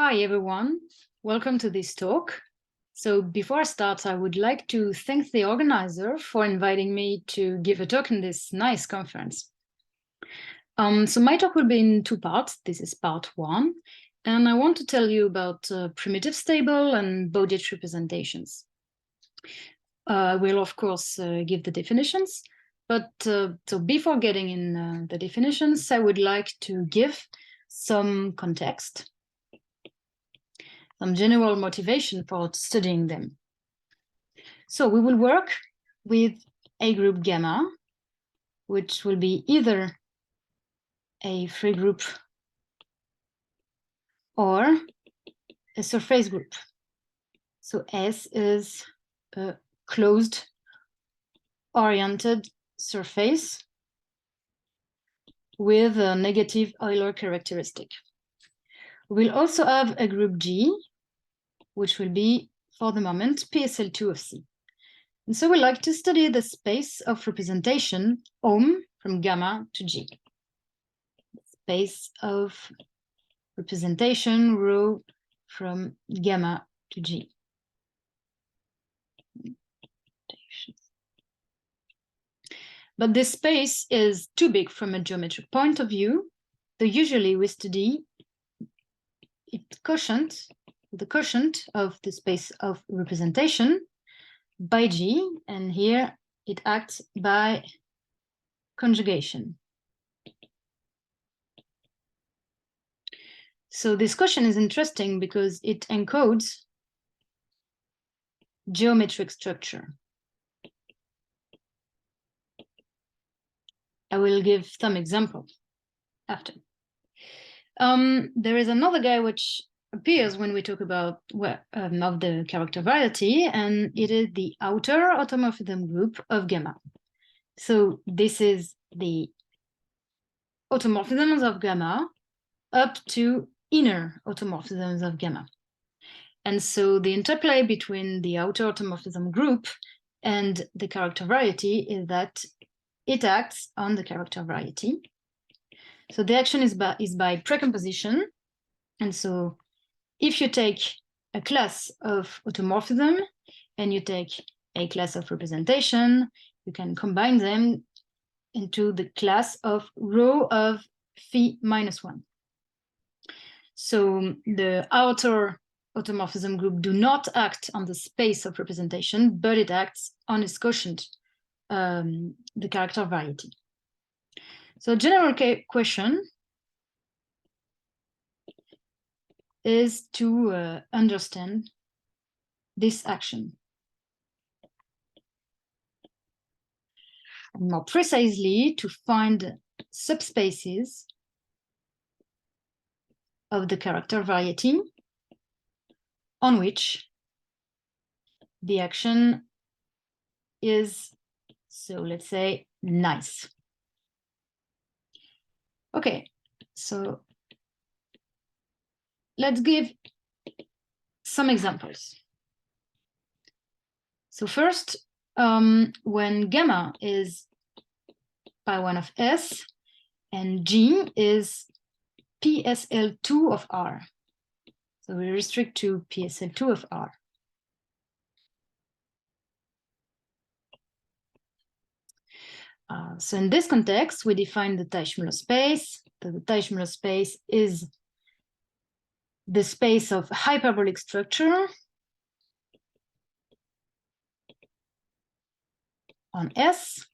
Hi, everyone. Welcome to this talk. So before I start, I would like to thank the organizer for inviting me to give a talk in this nice conference. So my talk will be in two parts. This is part one, and I want to tell you about primitive stable and Bowditch representations. I will, of course, give the definitions, but so before getting in the definitions, I would like to give some context, some general motivation for studying them. So we will work with a group gamma, which will be either a free group or a surface group. So S is a closed oriented surface with a negative Euler characteristic. We'll also have a group G, which will be, for the moment, PSL2 of C. And so we like to study the space of representation ohm from gamma to G. Space of representation rho from gamma to G. But this space is too big from a geometric point of view, so usually we study the quotient of the space of representation by G, and here it acts by conjugation. So this quotient is interesting because it encodes geometric structure. I will give some examples after. There is another guy which appears when we talk about of the character variety, and it is the outer automorphism group of gamma. So this is the automorphisms of gamma up to inner automorphisms of gamma. And so the interplay between the outer automorphism group and the character variety is that it acts on the character variety. So the action is by precomposition. And so if you take a class of automorphism and you take a class of representation, you can combine them into the class of rho of phi minus 1. So the outer automorphism group do not act on the space of representation, but it acts on its quotient, the character variety. So general question is to understand this action. And more precisely, to find subspaces of the character variety on which the action is, so let's say, nice. Okay, so let's give some examples. So first, when gamma is pi 1 of S and G is PSL2 of R. So we restrict to PSL2 of R. So in this context, we define the Teichmüller space. So the Teichmüller space is the space of hyperbolic structure on S.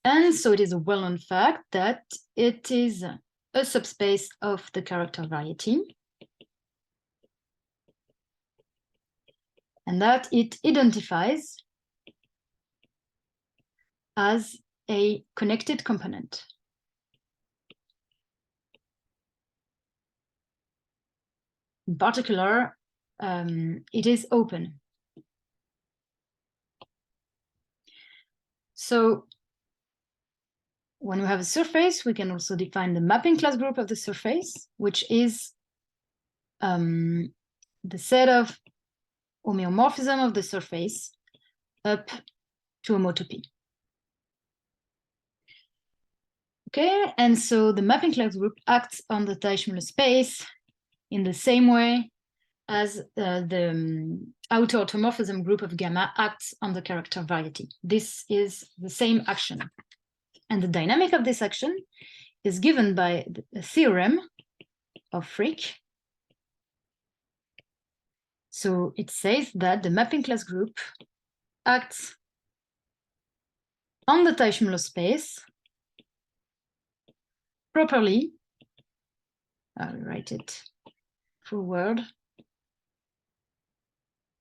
And so it is a well-known fact that it is a subspace of the character variety, and that it identifies as a connected component. In particular, it is open. So when we have a surface, we can also define the mapping class group of the surface, which is the set of homeomorphism of the surface up to homotopy. Okay, and so the mapping class group acts on the Teichmüller space in the same way as the outer automorphism group of gamma acts on the character variety. This is the same action. And the dynamic of this action is given by a theorem of Frick. So it says that the mapping class group acts on the Teichmuller space properly. I'll write it full word.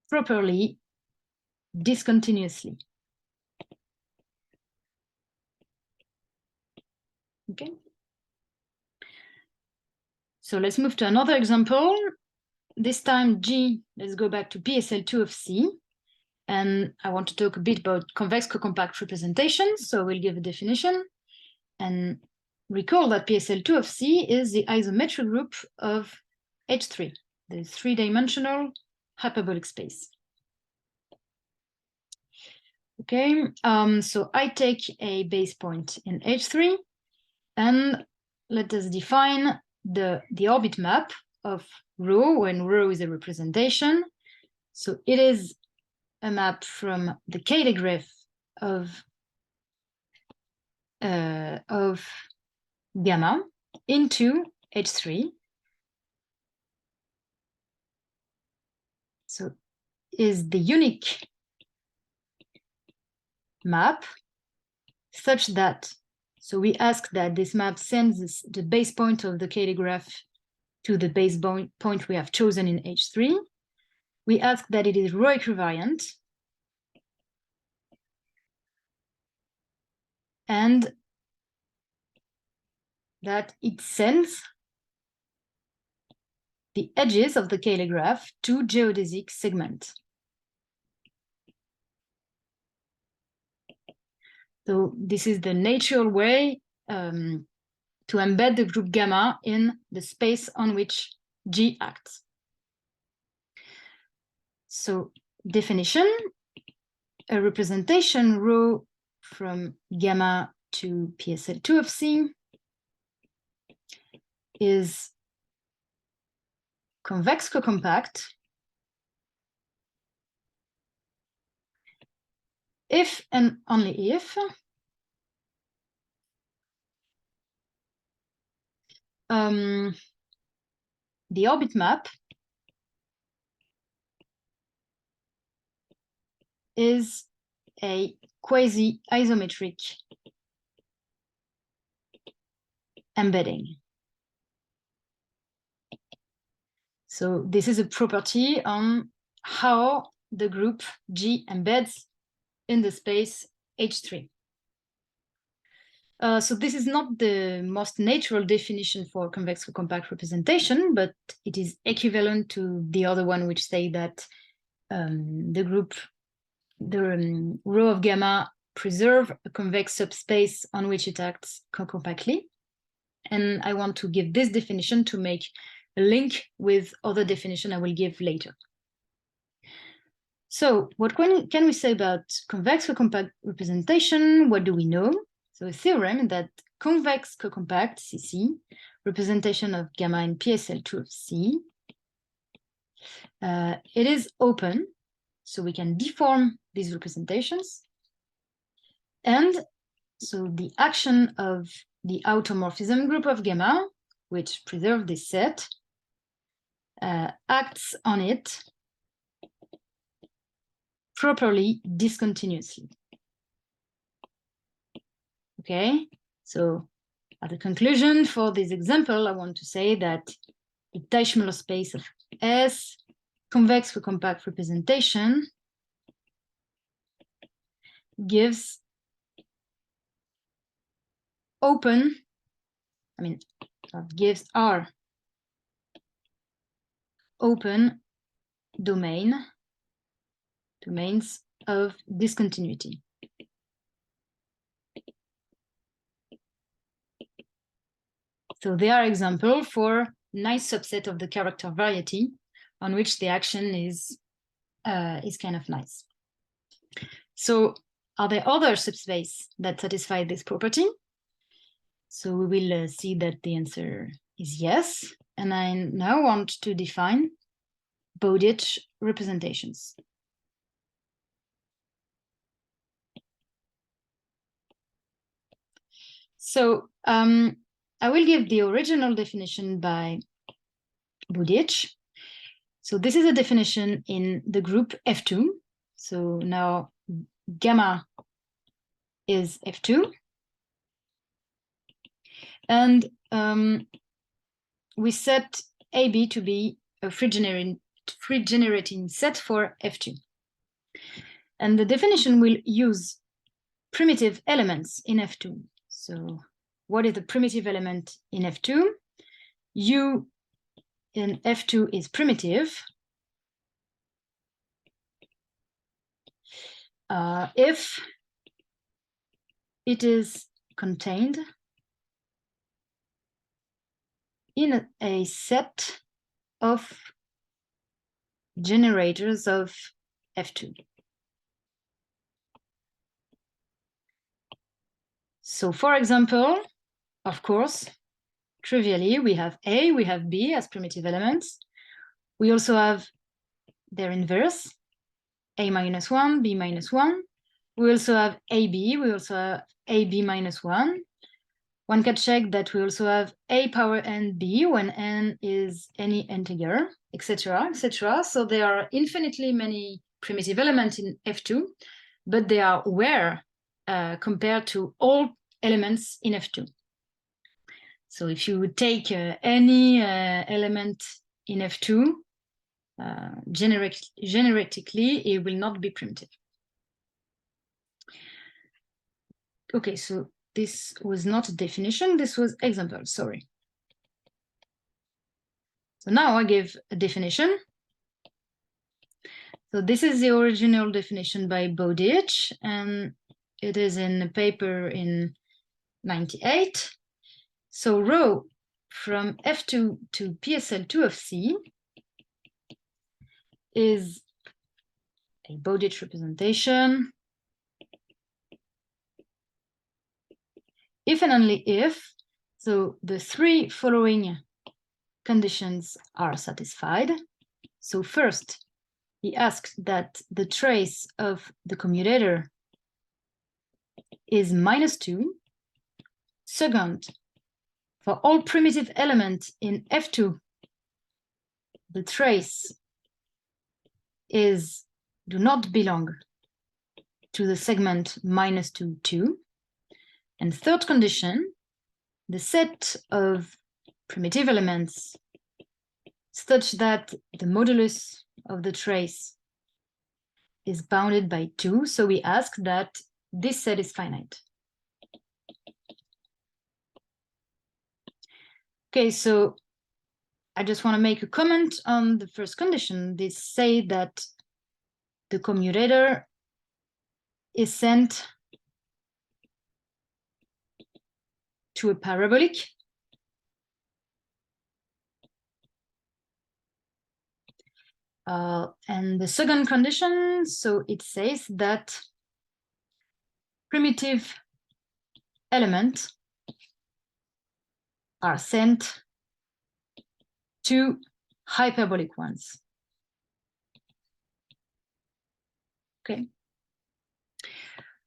Properly, discontinuously. Okay. So let's move to another example. This time G, let's go back to PSL2 of C. And I want to talk a bit about convex co-compact representation. So we'll give a definition. And recall that PSL2 of C is the isometric group of H3, the three-dimensional hyperbolic space. Okay, so I take a base point in H3, and let us define the orbit map of rho, when rho is a representation. So it is a map from the k-graph of gamma into H3. So is the unique map such that, so we ask that this map sends the base point of the k-graph to the base point we have chosen in H3. We ask that it is rho equivariant, and that it sends the edges of the k-graph to geodesic segment. So this is the natural way to embed the group gamma in the space on which G acts. So definition, a representation rho from gamma to PSL2 of C is convex co-compact if and only if the orbit map is a quasi-isometric embedding. So this is a property on how the group G embeds in the space H3. So this is not the most natural definition for convex compact representation, but it is equivalent to the other one, which say that the group, the rho of gamma preserve a convex subspace on which it acts co-compactly. And I want to give this definition to make a link with other definition I will give later. So what can we say about convex co-compact representation? What do we know? So a theorem that convex co-compact, CC, representation of gamma in PSL2 of C, it is open, so we can deform these representations. And so the action of the automorphism group of gamma, which preserve this set, acts on it properly discontinuously. Okay, so at the conclusion for this example, I want to say that the Teichmuller space of S, convex co-compact representation, gives open, gives R open domains of discontinuity. So they are example for nice subset of the character variety on which the action is kind of nice. So are there other subspace that satisfy this property? So we will see that the answer is yes. and I now want to define Bowditch representations. So I will give the original definition by Bowditch. So this is a definition in the group F2. So now gamma is F2. And we set AB to be a free generating set for F2. And the definition will use primitive elements in F2. So what is the primitive element in F2? U in F2 is primitive if it is contained in a set of generators of F2. So for example, of course, trivially, we have A, we have B as primitive elements. We also have their inverse, A minus 1, B minus 1. We also have AB, we also have AB minus 1. One can check that we also have A power n B when n is any integer, etc., etc. So there are infinitely many primitive elements in F2, but they are rare compared to all elements in F2. So if you would take any element in F2, generically, it will not be primitive. Okay, so this was not a definition, this was example, sorry. So now I give a definition. So this is the original definition by Bowditch, and it is in a paper in 98. So rho from F2 to PSL2 of C is a Bowditch representation if and only if, so the three following conditions are satisfied. So first, he asks that the trace of the commutator is -2. Second, for all primitive elements in F2, the trace do not belong to the segment -2, 2. And third condition, the set of primitive elements such that the modulus of the trace is bounded by 2. So we ask that this set is finite. Okay, so I just want to make a comment on the first condition. They say that the commutator is sent to a parabolic. And the second condition, so it says that primitive elements are sent to hyperbolic ones. Okay.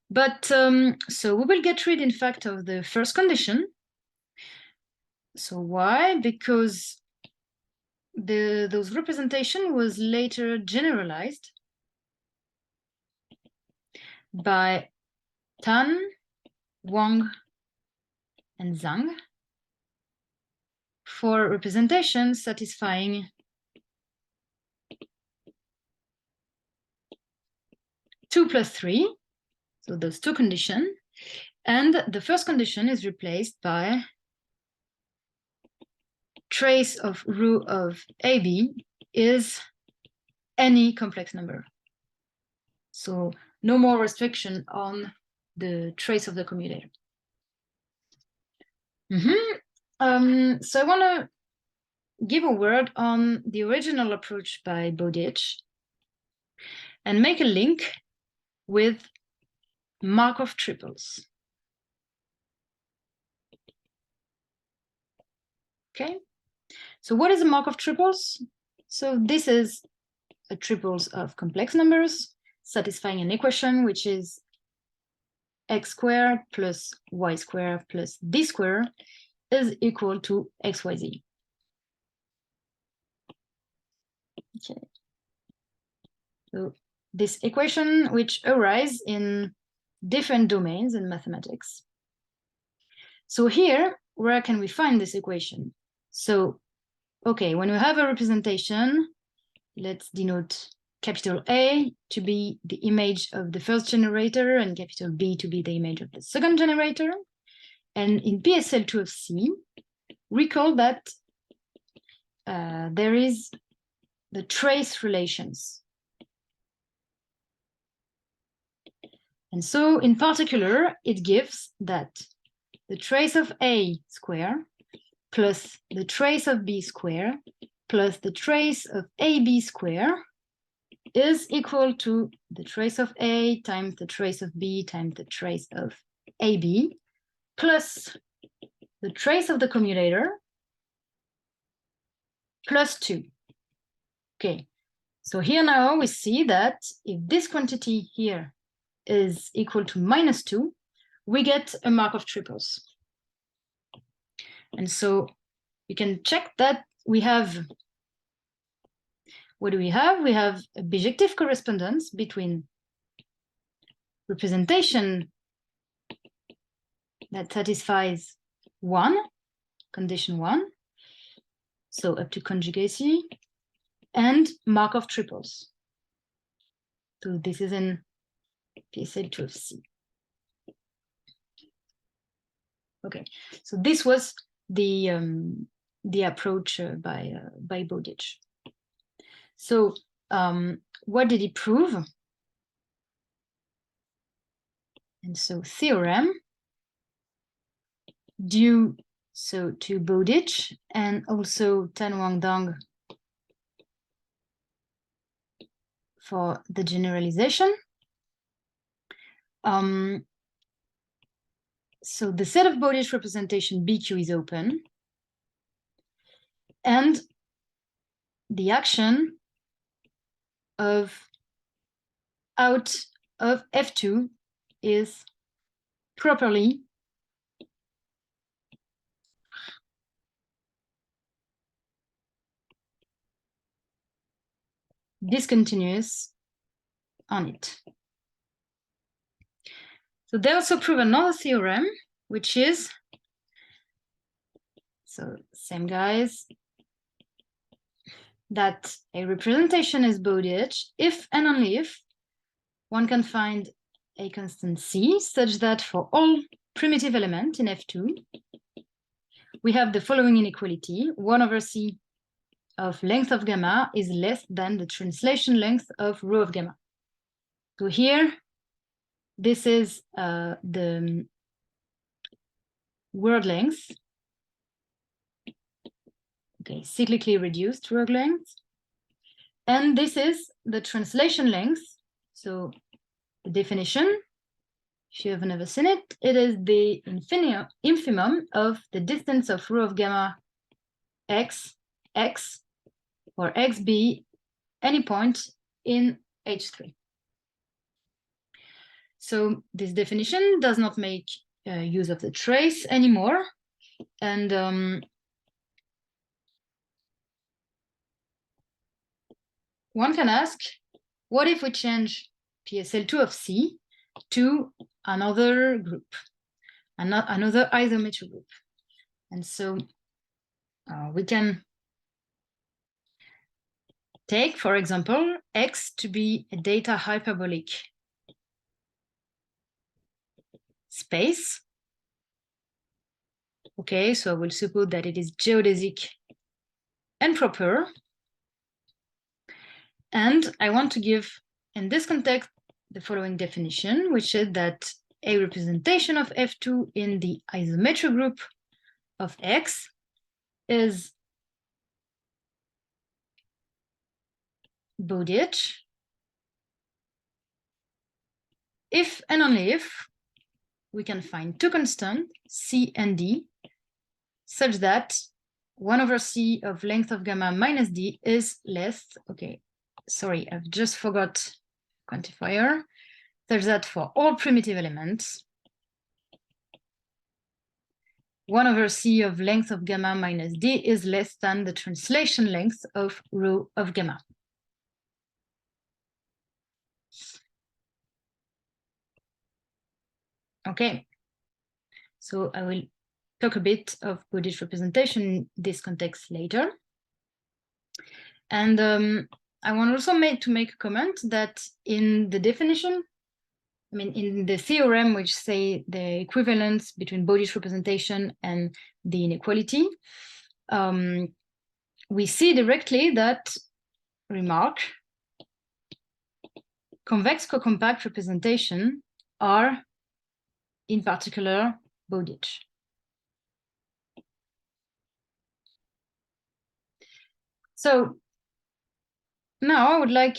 But so we will get rid, in fact, of the first condition. So why? Because those representation was later generalized by Tan, Wang, and Zhang for representation satisfying 2 plus 3, so those two conditions, and the first condition is replaced by trace of rho of AB is any complex number. So no more restriction on the trace of the commutator. So I want to give a word on the original approach by Bowditch and make a link with Markov triples. Okay, So what is a Markov triples? So this is a triples of complex numbers satisfying an equation which is x squared plus y squared plus b squared is equal to xyz. Okay. So this equation which arises in different domains in mathematics. So here, where can we find this equation? So, okay, when we have a representation, let's denote capital A to be the image of the first generator and capital B to be the image of the second generator. And in PSL2 of C, recall that there is the trace relations. And so in particular, it gives that the trace of A square plus the trace of B square plus the trace of AB square is equal to the trace of A times the trace of B times the trace of AB plus the trace of the commutator plus 2. Okay, so here now we see that if this quantity here is equal to -2, we get a Markov triples. And so you can check that we have, what do we have? We have a bijective correspondence between representation that satisfies condition 1, so up to conjugacy, and Markov triples. So this is in PSL2 of C. Okay, so this was the approach by Bowditch. So what did he prove? And so theorem due to Bowditch and also Tan Wang Dong for the generalization. So the set of Bowditch representation BQ is open, and the action of out of F2 is properly discontinuous on it. So they also prove another theorem, which is, so same guys, that a representation is Bowditch if and only if one can find a constant C such that for all primitive elements in F2, we have the following inequality: 1/C of length of gamma is less than the translation length of rho of gamma. So here, this is the word length, okay, cyclically reduced word length. And this is the translation length. So the definition, if you have never seen it, it is the infimum of the distance of rho of gamma x, or xb, any point in H3. So this definition does not make use of the trace anymore. And one can ask, what if we change PSL2 of C to another group, another isometry group? And so we can take, for example, X to be a data hyperbolic space. Okay, so I will suppose that it is geodesic and proper. And I want to give, in this context, the following definition, which is that a representation of F2 in the isometry group of X is Bowditch if and only if we can find two constants, C and D, such that 1 over c of length of gamma minus d is less, okay, sorry, I've just forgot quantifier, such that for all primitive elements, 1 over c of length of gamma minus d is less than the translation length of rho of gamma. Okay, so I will talk a bit of Bowditch representation in this context later. And I want also to make a comment that in the definition, I mean, in the theorem which say the equivalence between Bowditch representation and the inequality, we see directly that, remark, convex co-compact representation are in particular Bowditch. So now I would like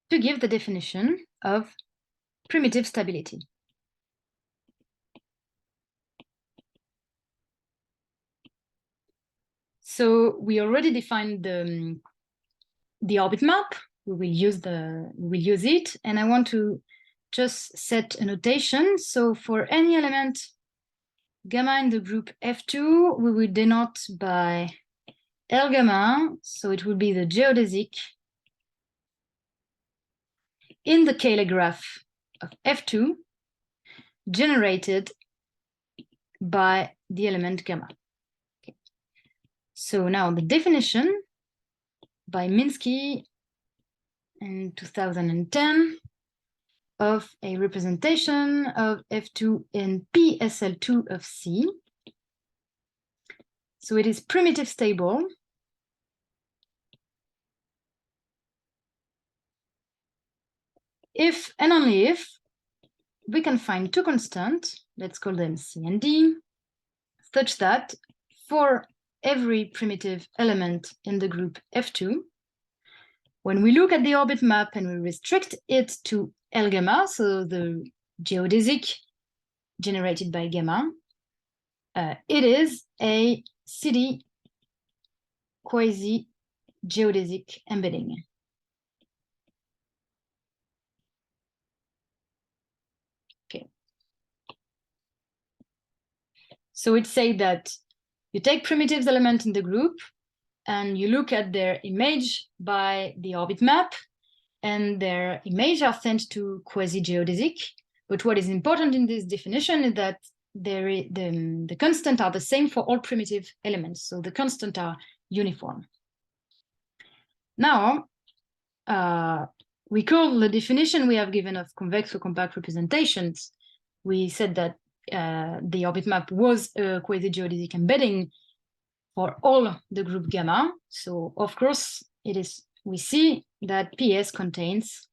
to give the definition of primitive stability. So we already defined the orbit map. We will use it, and I want to just set a notation. So for any element gamma in the group F2, we will denote by L gamma, so it will be the geodesic in the Cayley graph of F2 generated by the element gamma. Okay. So now the definition by Minsky in 2010 of a representation of F2 in PSL2 of C. So it is primitive stable if and only if we can find two constants, let's call them C and D, such that for every primitive element in the group F2, when we look at the orbit map and we restrict it to L gamma, so the geodesic generated by gamma, it is a CD quasi-geodesic embedding. Okay. So it says that you take primitives element in the group and you look at their image by the orbit map, and their image are sent to quasi-geodesic. But what is important in this definition is that the constants are the same for all primitive elements. So the constants are uniform. Now, we call the definition we have given of convex or compact representations. We said that the orbit map was a quasi-geodesic embedding for all the group gamma. So of course, we see that PS contains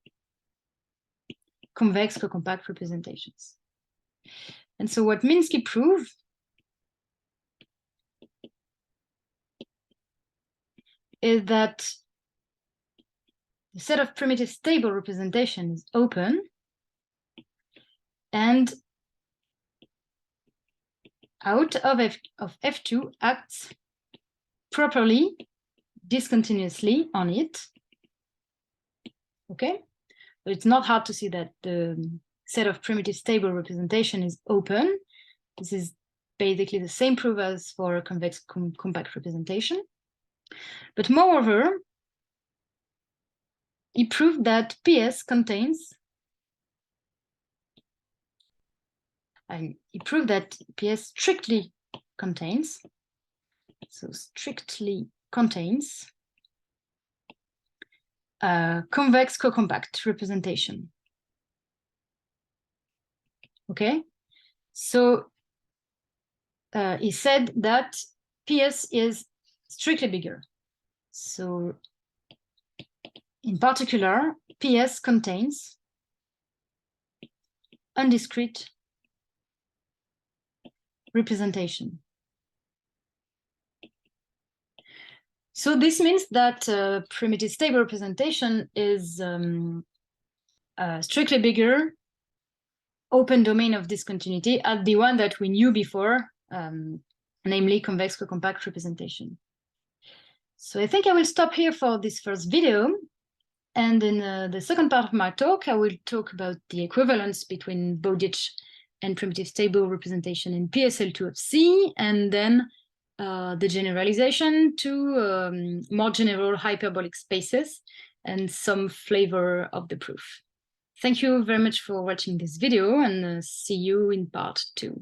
convex co-compact representations. And so what Minsky proved is that the set of primitive stable representation is open, and out of F2 acts properly, discontinuously on it. Okay, but it's not hard to see that the set of primitive stable representation is open. This is basically the same proof as for convex compact representation. But moreover, he proved that PS contains, and he proved that PS strictly contains, so strictly contains convex co-compact representation. Okay, so he said that PS is strictly bigger. So in particular, PS contains undiscrete representation. So this means that primitive stable representation is strictly bigger open domain of discontinuity at the one that we knew before namely convex co-compact representation. So I think I will stop here for this first video. And in the second part of my talk, I will talk about the equivalence between Bowditch and primitive stable representation in PSL2 of C, and then the generalization to more general hyperbolic spaces and some flavor of the proof. Thank you very much for watching this video, and see you in part 2.